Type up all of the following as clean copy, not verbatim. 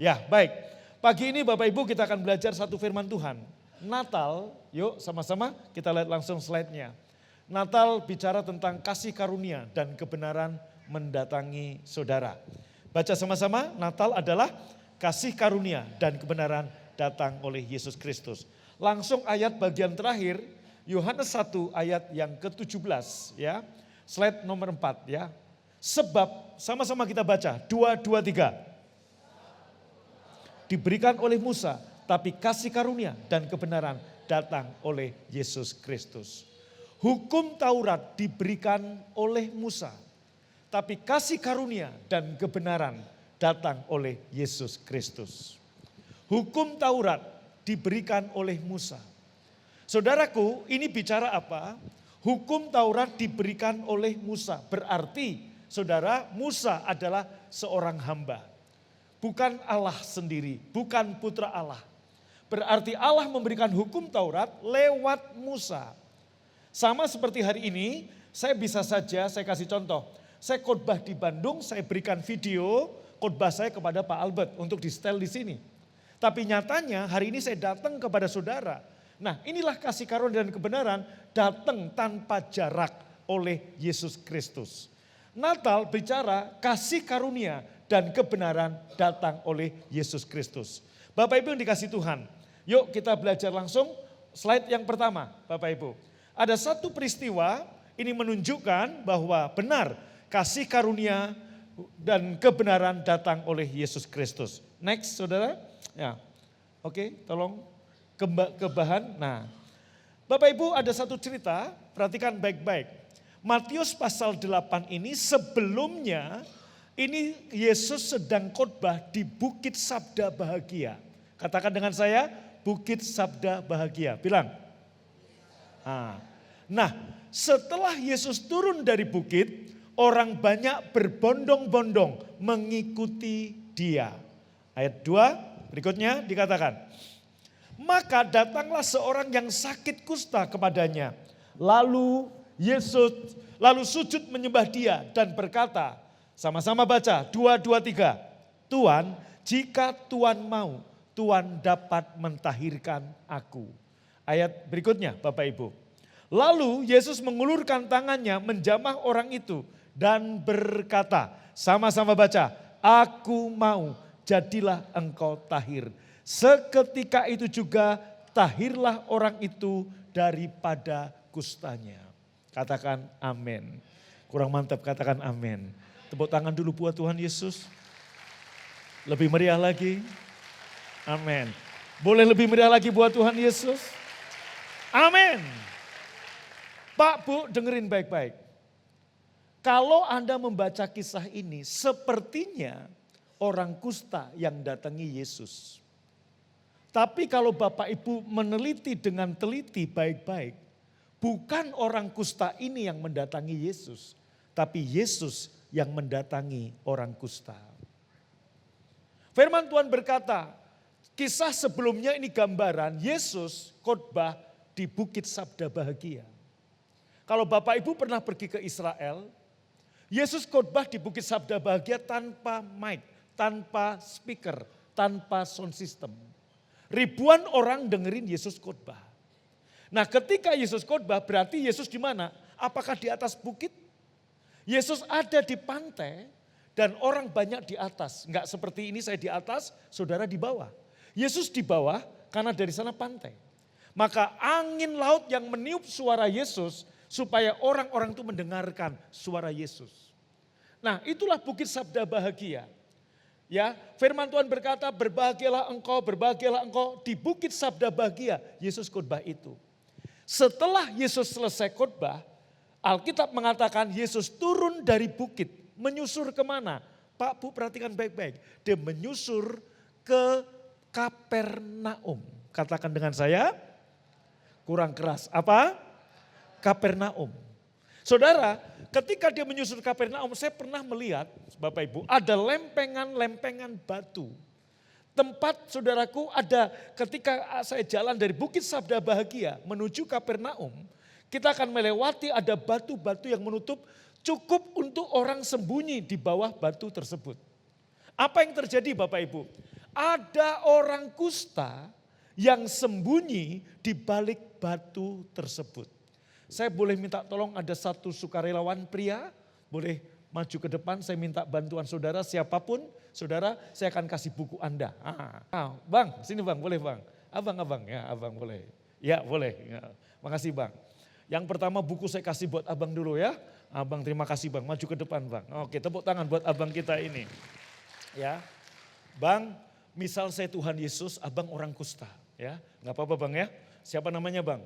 Ya, baik. Pagi ini Bapak Ibu kita akan belajar satu firman Tuhan. Natal, yuk sama-sama kita lihat langsung slide-nya. Natal bicara tentang kasih karunia dan kebenaran mendatangi saudara. Baca sama-sama, Natal adalah kasih karunia dan kebenaran datang oleh Yesus Kristus. Langsung ayat bagian terakhir, Yohanes 1 ayat yang ke-17 ya. Slide nomor 4 ya. Sebab sama-sama kita baca, 2, 2, 3. Diberikan oleh Musa, tapi kasih karunia dan kebenaran datang oleh Yesus Kristus. Hukum Taurat diberikan oleh Musa, tapi kasih karunia dan kebenaran datang oleh Yesus Kristus. Hukum Taurat diberikan oleh Musa. Saudaraku, ini bicara apa? Hukum Taurat diberikan oleh Musa. Berarti, saudara, Musa adalah seorang hamba. Bukan Allah sendiri, bukan putra Allah. Berarti Allah memberikan hukum Taurat lewat Musa. Sama seperti hari ini, saya bisa saja, saya kasih contoh. Saya khotbah di Bandung, saya berikan video khotbah saya kepada Pak Albert untuk di setel di sini. Tapi nyatanya hari ini saya datang kepada saudara. Nah, inilah kasih karunia dan kebenaran datang tanpa jarak oleh Yesus Kristus. Natal bicara kasih karunia dan kebenaran datang oleh Yesus Kristus. Bapak Ibu yang dikasih Tuhan, yuk kita belajar langsung slide yang pertama Bapak Ibu. Ada satu peristiwa ini menunjukkan bahwa benar kasih karunia dan kebenaran datang oleh Yesus Kristus. Next saudara, ya oke tolong ke bahan. Nah Bapak Ibu ada satu cerita, perhatikan baik-baik. Matius pasal 8 ini sebelumnya ini Yesus sedang khotbah di Bukit Sabda Bahagia. Katakan dengan saya, Bukit Sabda Bahagia. Bilang. Nah, setelah Yesus turun dari bukit, orang banyak berbondong-bondong mengikuti dia. Ayat 2 berikutnya dikatakan, maka datanglah seorang yang sakit kusta kepadanya. Lalu sujud menyembah dia dan berkata, sama-sama baca, 2, 2, 3. Tuhan, jika Tuhan mau, Tuhan dapat mentahirkan aku. Ayat berikutnya Bapak Ibu. Lalu Yesus mengulurkan tangannya menjamah orang itu dan berkata, sama-sama baca, aku mau, jadilah engkau tahir. Seketika itu juga tahirlah orang itu daripada kustanya. Katakan amin. Kurang mantap katakan amin. Tepuk tangan dulu buat Tuhan Yesus. Lebih meriah lagi. Amin. Boleh lebih meriah lagi buat Tuhan Yesus? Amin. Pak, Bu, dengerin baik-baik. Kalau Anda membaca kisah ini, sepertinya orang kusta yang datangi Yesus. Tapi kalau Bapak Ibu meneliti dengan teliti baik-baik, bukan orang kusta ini yang mendatangi Yesus, tapi Yesus yang mendatangi orang kusta. Firman Tuhan berkata, kisah sebelumnya ini gambaran Yesus khotbah di Bukit Sabda Bahagia. Kalau Bapak Ibu pernah pergi ke Israel, Yesus khotbah di Bukit Sabda Bahagia tanpa mic, tanpa speaker, tanpa sound system. Ribuan orang dengerin Yesus khotbah. Nah, ketika Yesus khotbah berarti Yesus di mana? Apakah di atas bukit? Yesus ada di pantai dan orang banyak di atas. Enggak seperti ini saya di atas, saudara di bawah. Yesus di bawah karena dari sana pantai. Maka angin laut yang meniup suara Yesus supaya orang-orang itu mendengarkan suara Yesus. Nah, itulah Bukit Sabda Bahagia. Ya, firman Tuhan berkata, berbahagialah engkau di Bukit Sabda Bahagia. Yesus khotbah itu. Setelah Yesus selesai khotbah, Alkitab mengatakan Yesus turun dari bukit, menyusur kemana? Pak, Bu, perhatikan baik-baik. Dia menyusur ke Kapernaum. Katakan dengan saya, kurang keras. Apa? Kapernaum. Saudara, ketika dia menyusur Kapernaum, saya pernah melihat, Bapak Ibu, ada lempengan-lempengan batu. Tempat saudaraku ada ketika saya jalan dari Bukit Sabda Bahagia menuju Kapernaum, kita akan melewati ada batu-batu yang menutup cukup untuk orang sembunyi di bawah batu tersebut. Apa yang terjadi Bapak Ibu? Ada orang kusta yang sembunyi di balik batu tersebut. Saya boleh minta tolong, ada satu sukarelawan pria, boleh maju ke depan, saya minta bantuan saudara, siapapun saudara, saya akan kasih buku Anda. Bang, sini bang, boleh bang. Abang, ya abang boleh. Ya boleh, ya. Makasih bang. Yang pertama buku saya kasih buat abang dulu ya. Abang terima kasih bang, maju ke depan bang. Oke, tepuk tangan buat abang kita ini. Ya, bang, misal saya Tuhan Yesus, abang orang kusta. Ya, nggak apa-apa bang ya. Siapa namanya bang?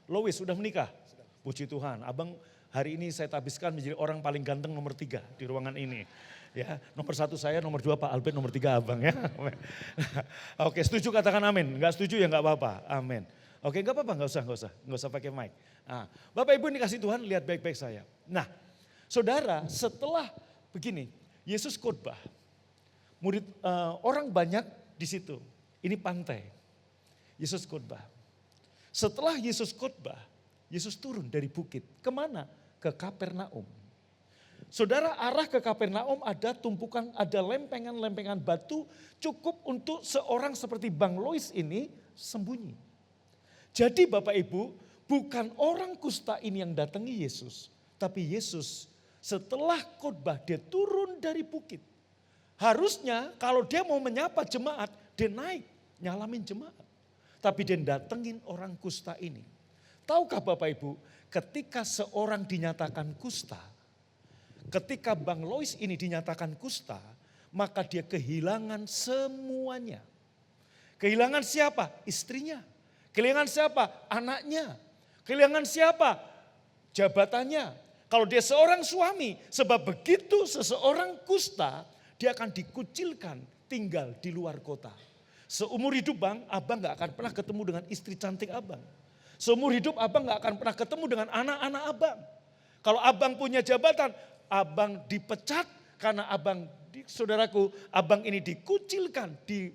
Lois, sudah menikah? Sudah. Puji Tuhan, abang hari ini saya tabiskan menjadi orang paling ganteng nomor 3 di ruangan ini. Ya, nomor 1 saya, nomor 2 Pak Albert, nomor 3 abang ya. Oke, setuju katakan amin. Enggak setuju ya enggak apa-apa, amin. Oke, enggak apa-apa, enggak usah pakai mic. Bapak Ibu dikasih Tuhan, lihat baik-baik saya. Nah, saudara, setelah begini, Yesus khotbah. Murid orang banyak di situ. Ini pantai. Yesus khotbah. Setelah Yesus khotbah, Yesus turun dari bukit. Kemana? Ke Kapernaum. Saudara, arah ke Kapernaum ada tumpukan, ada lempengan-lempengan batu cukup untuk seorang seperti Bang Lois ini sembunyi. Jadi Bapak Ibu, bukan orang kusta ini yang datangi Yesus. Tapi Yesus setelah khotbah dia turun dari bukit. Harusnya kalau dia mau menyapa jemaat, dia naik nyalamin jemaat. Tapi dia datengin orang kusta ini. Tahukah Bapak Ibu, ketika seorang dinyatakan kusta, ketika Bang Lois ini dinyatakan kusta, maka dia kehilangan semuanya. Kehilangan siapa? Istrinya. Kehilangan siapa? Anaknya. Kehilangan siapa? Jabatannya. Kalau dia seorang suami, sebab begitu seseorang kusta, dia akan dikucilkan tinggal di luar kota. Seumur hidup bang, abang gak akan pernah ketemu dengan istri cantik abang. Seumur hidup abang gak akan pernah ketemu dengan anak-anak abang. Kalau abang punya jabatan, abang dipecat karena abang, saudaraku, abang ini dikucilkan di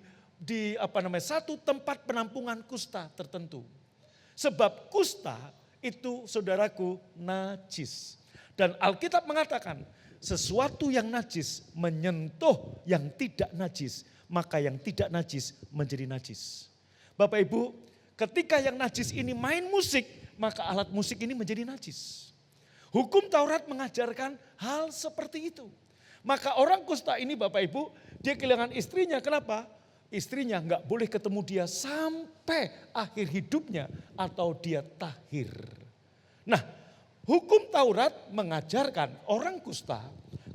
satu tempat penampungan kusta tertentu. Sebab kusta itu saudaraku najis. Dan Alkitab mengatakan sesuatu yang najis menyentuh yang tidak najis, maka yang tidak najis menjadi najis. Bapak Ibu, ketika yang najis ini main musik, maka alat musik ini menjadi najis. Hukum Taurat mengajarkan hal seperti itu. Maka orang kusta ini Bapak Ibu, dia kehilangan istrinya. Kenapa? Istrinya nggak boleh ketemu dia sampai akhir hidupnya atau dia tahir. Nah, hukum Taurat mengajarkan orang kusta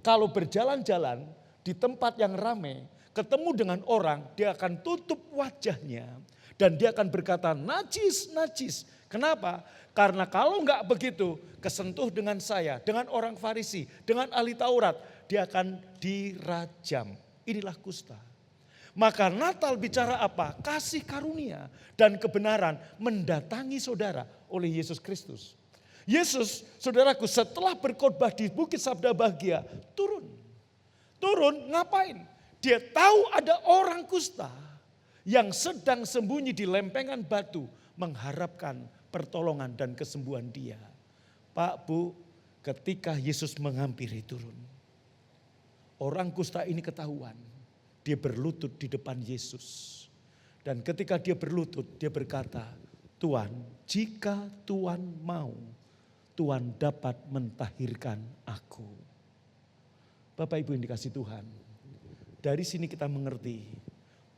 kalau berjalan-jalan di tempat yang ramai, ketemu dengan orang, dia akan tutup wajahnya dan dia akan berkata najis, najis. Kenapa? Karena kalau enggak begitu, kesentuh dengan saya, dengan orang Farisi, dengan ahli Taurat, dia akan dirajam. Inilah kusta. Maka Natal bicara apa? Kasih karunia dan kebenaran mendatangi saudara oleh Yesus Kristus. Yesus, saudaraku, setelah berkhotbah di Bukit Sabda Bahagia, turun. Turun ngapain? Dia tahu ada orang kusta yang sedang sembunyi di lempengan batu mengharapkan pertolongan dan kesembuhan dia. Pak, Bu, ketika Yesus menghampiri turun, orang kusta ini ketahuan. Dia berlutut di depan Yesus. Dan ketika dia berlutut, dia berkata, Tuhan, jika Tuhan mau, Tuhan dapat mentahirkan aku. Bapak Ibu yang dikasih Tuhan, dari sini kita mengerti,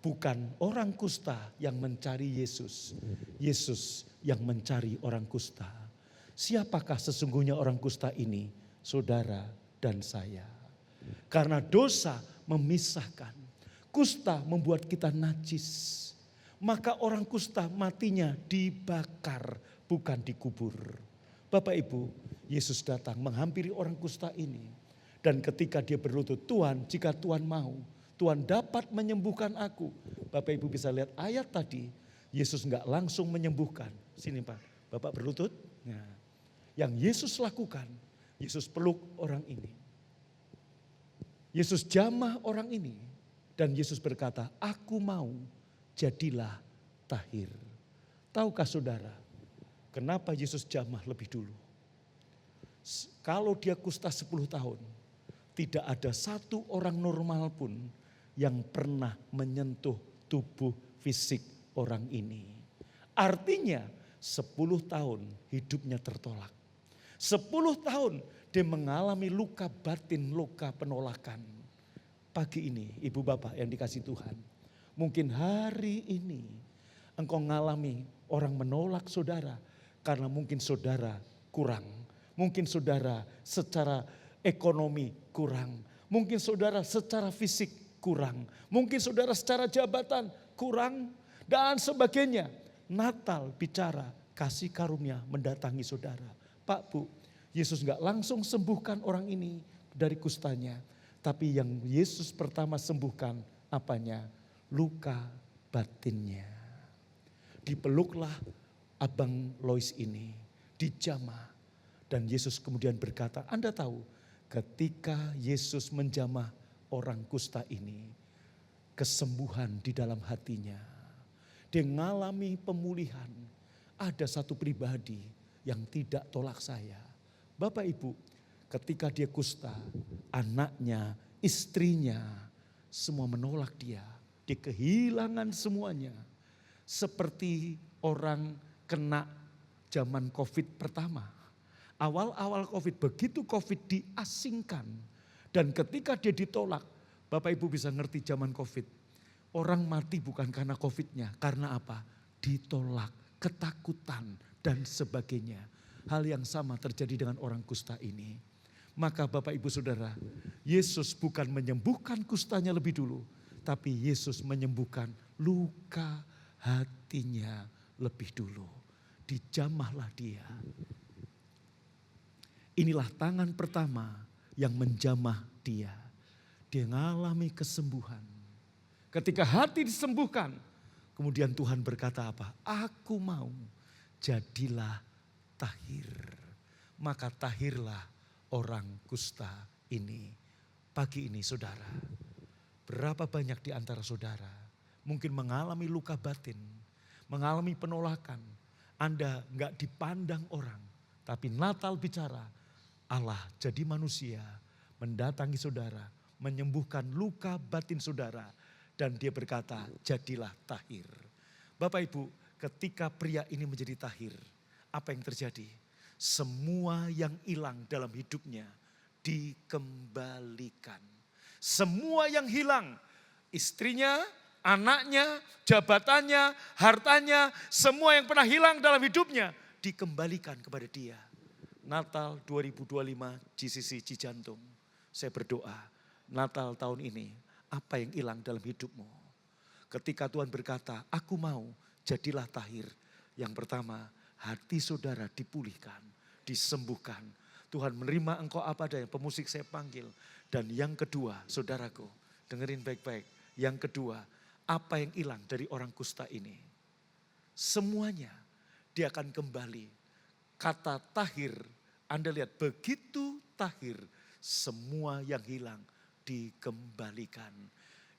bukan orang kusta yang mencari Yesus. Yesus yang mencari orang kusta. Siapakah sesungguhnya orang kusta ini? Saudara dan saya. Karena dosa memisahkan. Kusta membuat kita najis. Maka orang kusta matinya dibakar, bukan dikubur. Bapak Ibu, Yesus datang menghampiri orang kusta ini. Dan ketika dia berlutut, Tuhan, jika Tuhan mau, Tuhan dapat menyembuhkan aku. Bapak Ibu bisa lihat ayat tadi, Yesus enggak langsung menyembuhkan. Sini Pak, Bapak berlutut. Nah, yang Yesus lakukan, Yesus peluk orang ini. Yesus jamah orang ini. Dan Yesus berkata, aku mau, jadilah tahir. Tahukah saudara, kenapa Yesus jamah lebih dulu? Kalau dia kusta 10 tahun, tidak ada satu orang normal pun yang pernah menyentuh tubuh fisik orang ini. Artinya 10 tahun hidupnya tertolak. 10 tahun dia mengalami luka batin, luka penolakan. Pagi ini ibu bapak yang dikasih Tuhan, mungkin hari ini engkau mengalami orang menolak saudara karena mungkin saudara kurang. Mungkin saudara secara ekonomi kurang. Mungkin saudara secara fisik kurang. Mungkin saudara secara jabatan kurang dan sebagainya. Natal bicara kasih karunia mendatangi saudara. Pak Bu, Yesus gak langsung sembuhkan orang ini dari kustanya. Tapi yang Yesus pertama sembuhkan apanya? Luka batinnya. Dipeluklah Abang Lois ini, dijamah. Dan Yesus kemudian berkata, Anda tahu ketika Yesus menjamah orang kusta ini, kesembuhan di dalam hatinya. Dia mengalami pemulihan. Ada satu pribadi yang tidak tolak saya. Bapak Ibu, ketika dia kusta, anaknya, istrinya, semua menolak dia. Dia kehilangan semuanya. Seperti orang kena zaman COVID pertama. Awal-awal COVID, begitu COVID diasingkan. Dan ketika dia ditolak, Bapak Ibu bisa ngerti zaman COVID. Orang mati bukan karena COVID-nya, karena apa? Ditolak, ketakutan dan sebagainya. Hal yang sama terjadi dengan orang kusta ini. Maka Bapak Ibu Saudara, Yesus bukan menyembuhkan kustanya lebih dulu. Tapi Yesus menyembuhkan luka hatinya lebih dulu. Dijamahlah dia. Inilah tangan pertama yang menjamah dia. Dia mengalami kesembuhan. Ketika hati disembuhkan, kemudian Tuhan berkata apa? Aku mau, jadilah tahir. Maka tahirlah orang kusta ini. Pagi ini saudara, berapa banyak di antara saudara mungkin mengalami luka batin, mengalami penolakan. Anda enggak dipandang orang, tapi Natal bicara, Allah jadi manusia, mendatangi saudara, menyembuhkan luka batin saudara. Dan dia berkata, jadilah tahir. Bapak Ibu, ketika pria ini menjadi tahir, apa yang terjadi? Semua yang hilang dalam hidupnya dikembalikan. Semua yang hilang, istrinya, anaknya, jabatannya, hartanya, semua yang pernah hilang dalam hidupnya dikembalikan kepada dia. Natal 2025 GCC Cijantung. Saya berdoa Natal tahun ini apa yang hilang dalam hidupmu. Ketika Tuhan berkata aku mau jadilah tahir. Yang pertama hati saudara dipulihkan, disembuhkan. Tuhan menerima engkau apa adanya, pemusik saya panggil. Dan yang kedua saudaraku dengerin baik-baik. Yang kedua apa yang hilang dari orang kusta ini. Semuanya dia akan kembali. Kata tahir, Anda lihat begitu tahir, semua yang hilang dikembalikan.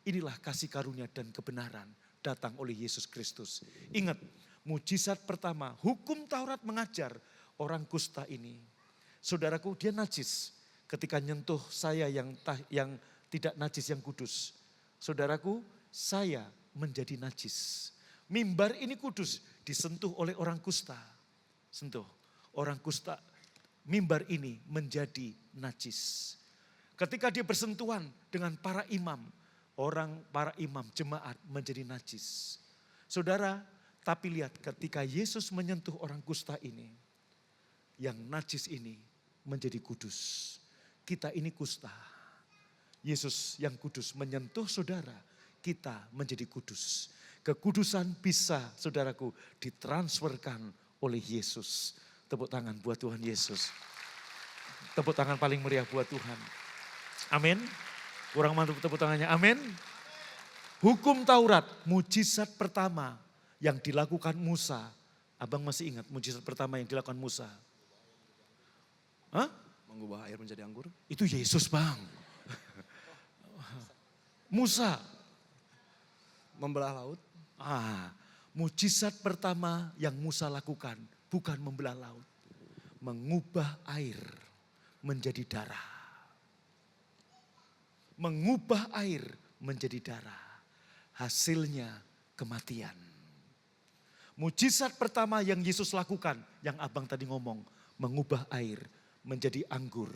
Inilah kasih karunia dan kebenaran datang oleh Yesus Kristus. Ingat, mujizat pertama, hukum Taurat mengajar orang kusta ini. Saudaraku, dia najis. Ketika nyentuh saya yang tidak najis, yang kudus. Saudaraku, saya menjadi najis. Mimbar ini kudus, disentuh oleh orang kusta. Sentuh. Orang kusta, mimbar ini menjadi najis. Ketika dia bersentuhan dengan para imam, para imam jemaat menjadi najis. Saudara, tapi lihat ketika Yesus menyentuh orang kusta ini, yang najis ini menjadi kudus. Kita ini kusta. Yesus yang kudus menyentuh saudara, kita menjadi kudus. Kekudusan bisa, saudaraku, ditransferkan oleh Yesus. Tepuk tangan buat Tuhan Yesus. Tepuk tangan paling meriah buat Tuhan. Amin. Kurang mantap tepuk tangannya. Amin. Hukum Taurat, mujizat pertama yang dilakukan Musa. Abang masih ingat mujizat pertama yang dilakukan Musa? Hah? Mengubah air menjadi anggur. Itu Yesus bang. Musa. Membelah laut. Mujizat pertama yang Musa lakukan bukan membelah laut. Mengubah air menjadi darah. Mengubah air menjadi darah. Hasilnya kematian. Mujizat pertama yang Yesus lakukan, yang abang tadi ngomong, mengubah air menjadi anggur.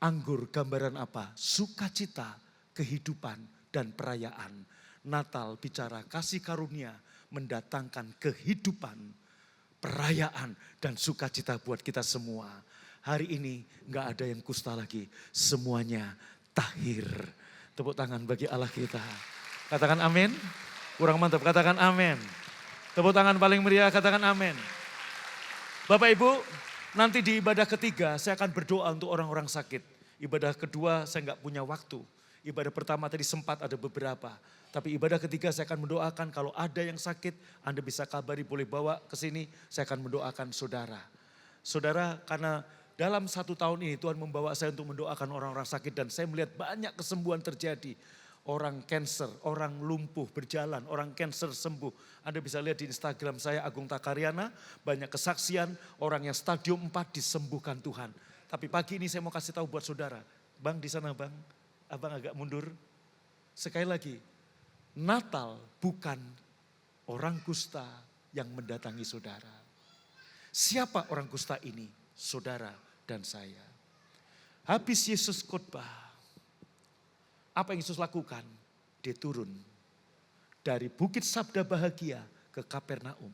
Anggur gambaran apa? Sukacita, kehidupan, dan perayaan. Natal bicara kasih karunia, mendatangkan kehidupan, perayaan, dan sukacita buat kita semua. Hari ini gak ada yang kusta lagi, semuanya tahir. Tepuk tangan bagi Allah kita. Katakan amin. Kurang mantap, katakan amin. Tepuk tangan paling meriah, katakan amin. Bapak Ibu, nanti di ibadah ketiga saya akan berdoa untuk orang-orang sakit. Ibadah kedua saya gak punya waktu. Ibadah pertama tadi sempat ada beberapa. Tapi ibadah ketiga saya akan mendoakan kalau ada yang sakit, Anda bisa kabari, boleh bawa ke sini. Saya akan mendoakan saudara. Saudara, karena dalam 1 tahun ini Tuhan membawa saya untuk mendoakan orang-orang sakit. Dan saya melihat banyak kesembuhan terjadi. Orang cancer, orang lumpuh berjalan, orang cancer sembuh. Anda bisa lihat di Instagram saya Agung Takariana, banyak kesaksian orang yang stadium 4 disembuhkan Tuhan. Tapi pagi ini saya mau kasih tahu buat saudara. Bang di sana bang, abang agak mundur. Sekali lagi, Natal bukan orang kusta yang mendatangi saudara. Siapa orang kusta ini? Saudara dan saya. Habis Yesus khotbah, apa yang Yesus lakukan? Dia turun dari Bukit Sabda Bahagia ke Kapernaum.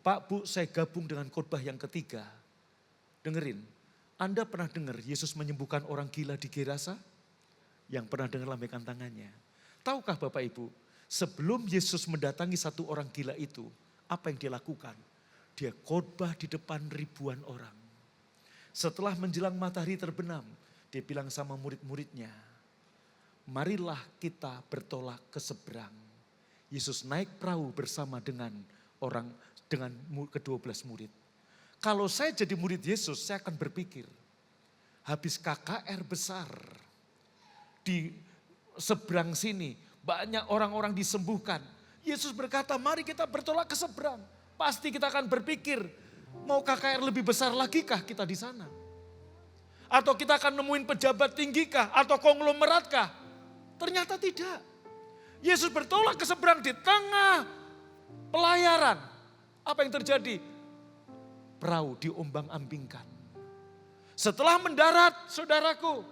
Pak Bu, saya gabung dengan khotbah yang ketiga. Dengerin, Anda pernah dengar Yesus menyembuhkan orang gila di Gerasa? Yang pernah dengar lambaikan tangannya. Tahukah Bapak Ibu, sebelum Yesus mendatangi satu orang gila itu, apa yang dia lakukan? Dia khotbah di depan ribuan orang. Setelah menjelang matahari terbenam, dia bilang sama murid-muridnya, marilah kita bertolak ke seberang. Yesus naik perahu bersama dengan ke-12 murid. Kalau saya jadi murid Yesus, saya akan berpikir, habis KKR besar, di seberang sini banyak orang-orang disembuhkan. Yesus berkata, mari kita bertolak ke seberang. Pasti kita akan berpikir, mau KKR lebih besar lagi kah kita di sana? Atau kita akan nemuin pejabat tinggi kah? Atau konglomerat kah? Ternyata tidak. Yesus bertolak ke seberang di tengah pelayaran. Apa yang terjadi? Perahu diombang-ambingkan. Setelah mendarat, saudaraku,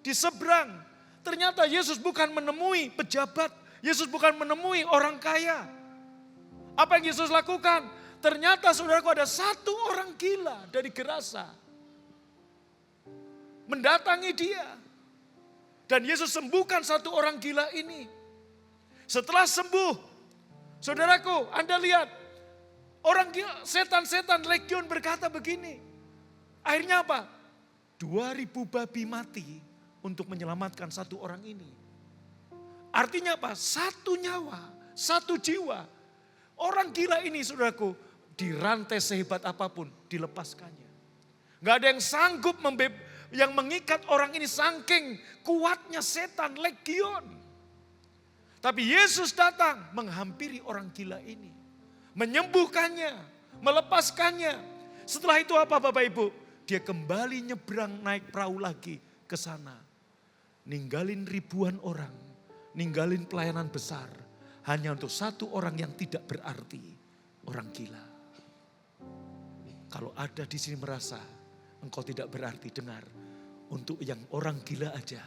di seberang, ternyata Yesus bukan menemui pejabat, Yesus bukan menemui orang kaya. Apa yang Yesus lakukan? Ternyata saudaraku ada satu orang gila dari Gerasa. Mendatangi dia. Dan Yesus sembuhkan satu orang gila ini. Setelah sembuh, saudaraku, Anda lihat, orang gila, setan-setan legion berkata begini. Akhirnya apa? 2000 babi mati untuk menyelamatkan satu orang ini. Artinya apa? Satu nyawa, satu jiwa. Orang gila ini saudaraku, dirantai sehebat apapun, dilepaskannya. Gak ada yang sanggup yang mengikat orang ini saking kuatnya setan legion. Tapi Yesus datang menghampiri orang gila ini. Menyembuhkannya, melepaskannya. Setelah itu apa Bapak Ibu? Dia kembali nyebrang naik perahu lagi ke sana. Ninggalin ribuan orang, ninggalin pelayanan besar. Hanya untuk satu orang yang tidak berarti, orang gila. Kalau ada di sini merasa engkau tidak berarti, dengar. Untuk yang orang gila aja,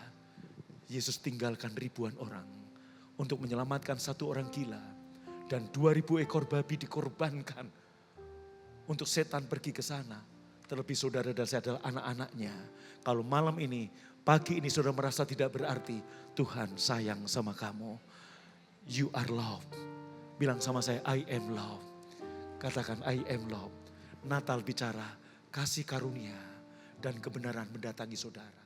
Yesus tinggalkan ribuan orang. Untuk menyelamatkan satu orang gila. Dan 2000 ekor babi dikorbankan. Untuk setan pergi ke sana. Terlebih saudara dan saya adalah anak-anaknya. Kalau malam ini, pagi ini saudara merasa tidak berarti. Tuhan sayang sama kamu. You are loved. Bilang sama saya, I am loved. Katakan I am loved. Natal bicara kasih karunia dan kebenaran mendatangi saudara.